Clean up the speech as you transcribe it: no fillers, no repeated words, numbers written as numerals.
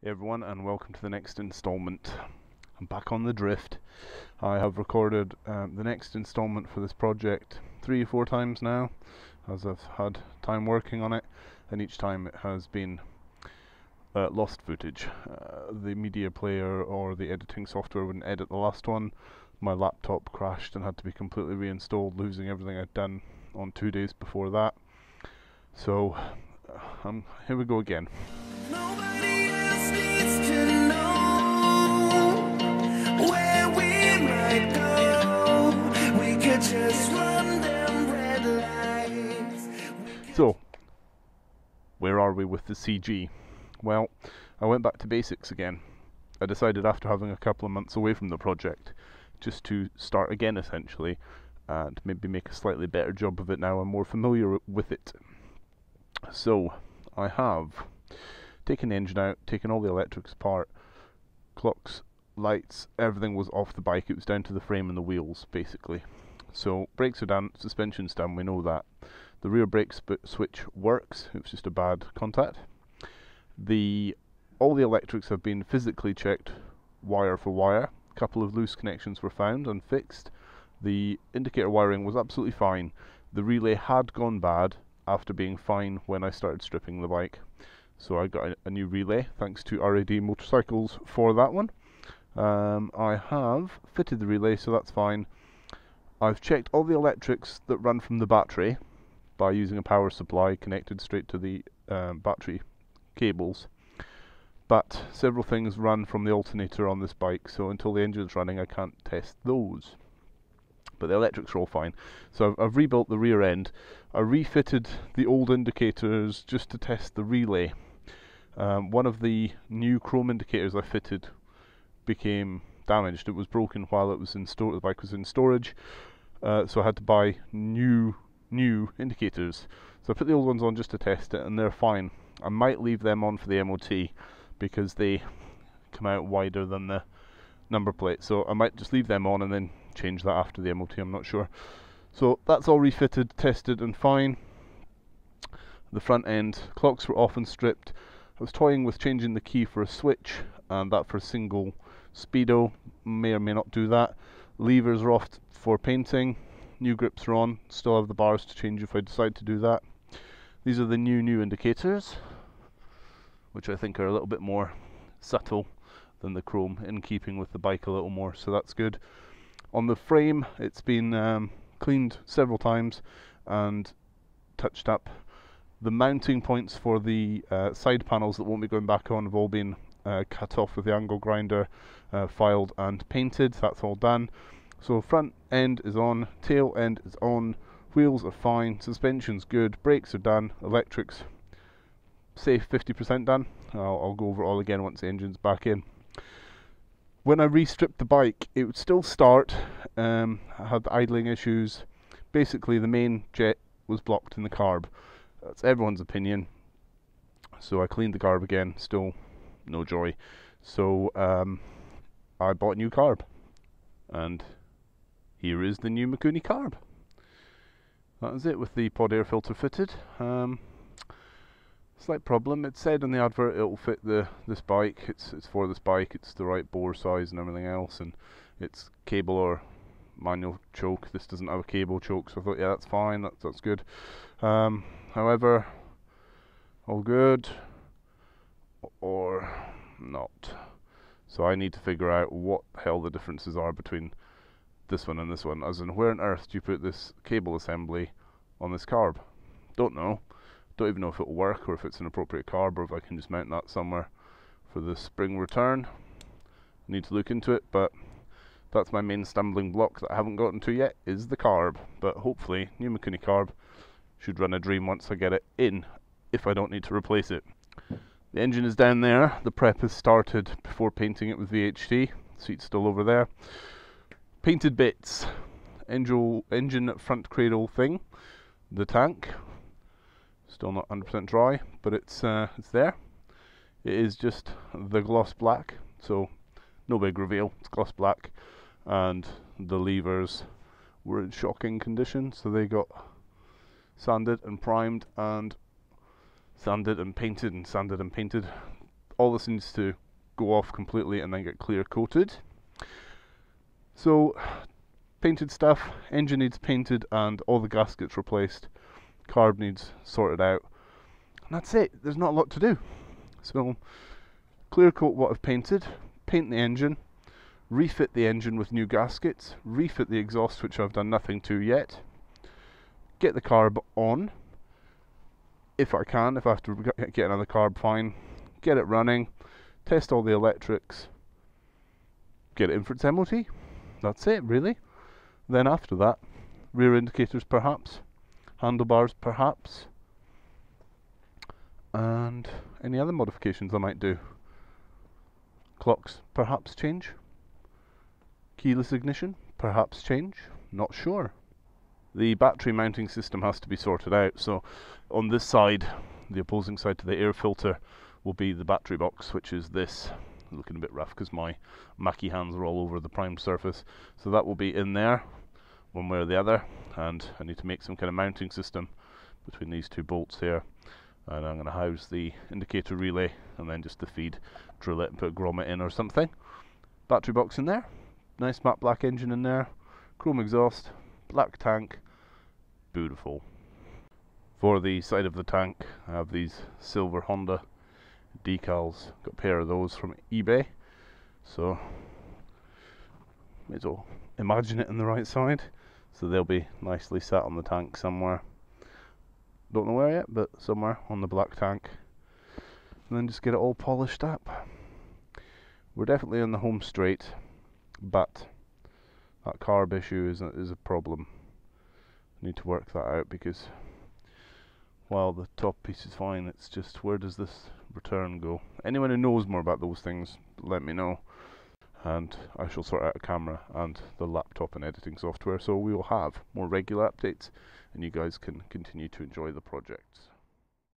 Hey everyone, and welcome to the next installment. I'm back on the drift. I have recorded the next installment for this project 3 or 4 times now, as I've had time working on it, and each time it has been lost footage. The media player or the editing software wouldn't edit the last one. My laptop crashed and had to be completely reinstalled, losing everything I'd done on 2 days before that. So, here we go again. Nobody else needs to know where we might go. We could just run them red lights. So, where are we with the CG? Well, I went back to basics again. I decided after having a couple of months away from the project just to start again essentially, and maybe make a slightly better job of it now I'm more familiar with it. So, I have taken the engine out, taken all the electrics apart, clocks, lights, everything was off the bike. It was down to the frame and the wheels basically. So brakes are done, suspension's done, we know that. The rear brake switch works, it was just a bad contact. All the electrics have been physically checked wire for wire. A couple of loose connections were found and fixed. The indicator wiring was absolutely fine. The relay had gone bad after being fine when I started stripping the bike. So I got a new relay, thanks to RAD Motorcycles for that one. I have fitted the relay, so that's fine. I've checked all the electrics that run from the battery by using a power supply connected straight to the battery cables. But several things run from the alternator on this bike, so until the engine's running I can't test those. But the electrics are all fine. So I've rebuilt the rear end. I refitted the old indicators just to test the relay. One of the new chrome indicators I fitted became damaged. It was broken while it was in the bike was in storage, so I had to buy new indicators. So I put the old ones on just to test it, and they're fine. I might leave them on for the MOT because they come out wider than the number plate, so I might just leave them on and then change that after the MOT, I'm not sure. So that's all refitted, tested and fine. The front end clocks were off and stripped. I was toying with changing the key for a switch, and that for a single speedo. May or may not do that. Levers are off for painting. New grips are on. Still have the bars to change if I decide to do that. These are the new indicators, which I think are a little bit more subtle than the chrome, in keeping with the bike a little more, so that's good. On the frame, it's been cleaned several times and touched up. The mounting points for the side panels that won't be going back on have all been cut off with the angle grinder, filed and painted. That's all done. So front end is on, tail end is on, wheels are fine, suspension's good, brakes are done, electrics say 50% done. I'll go over it all again once the engine's back in. When I re-stripped the bike, it would still start. I had idling issues. Basically the main jet was blocked in the carb. That's everyone's opinion. So I cleaned the carb again, still no joy. So I bought a new carb, and here is the new Mikuni carb. That is it with the pod air filter fitted. Slight problem. It said in the advert it'll fit this bike. It's for this bike. It's the right bore size and everything else, and it's cable or manual choke. This doesn't have a cable choke, so I thought, yeah, that's fine. That's good. However, all good or not. So I need to figure out what the hell the differences are between this one and this one. As in, where on earth do you put this cable assembly on this carb? Don't know. Don't even know if it'll work, or if it's an appropriate carb, or if I can just mount that somewhere for the spring return. Need to look into it, but that's my main stumbling block that I haven't gotten to yet, is the carb. But hopefully, new Mikuni carb should run a dream once I get it in, if I don't need to replace it. The engine is down there. The prep is started before painting it with VHT. Seat's still over there. Painted bits. Engine front cradle thing. The tank. Still not 100% dry, but it's there. It is just the gloss black, so no big reveal. It's gloss black, and the levers were in shocking condition, so they got sanded and primed and sanded and painted all this needs to go off completely and then get clear coated. So painted stuff, engine needs painted and all the gaskets replaced, carb needs sorted out, and that's it. There's not a lot to do. So clear coat what I've painted, paint the engine, refit the engine with new gaskets, refit the exhaust, which I've done nothing to yet, get the carb on, if I can. If I have to get another carb, fine, get it running, test all the electrics, get it in for its MOT. That's it, really. Then after that, rear indicators perhaps, handlebars perhaps, and any other modifications I might do. Clocks perhaps change, keyless ignition perhaps change, not sure. The battery mounting system has to be sorted out, so on this side, the opposing side to the air filter, will be the battery box, which is this. Looking a bit rough because my Mackie hands are all over the primed surface, so that will be in there one way or the other, and I need to make some kind of mounting system between these two bolts here, and I'm going to house the indicator relay and then just the feed, drill it and put a grommet in or something. Battery box in there, nice matte black engine in there, chrome exhaust, black tank, beautiful. For the side of the tank I have these silver Honda decals, got a pair of those from eBay, so may as well imagine it on the right side, so they'll be nicely sat on the tank somewhere, don't know where yet, but somewhere on the black tank, and then just get it all polished up. We're definitely on the home straight, but that carb issue is a problem. I need to work that out, because while the top piece is fine, it's just where does this return go? Anyone who knows more about those things, let me know, and I shall sort out a camera and the laptop and editing software, so we will have more regular updates and you guys can continue to enjoy the projects.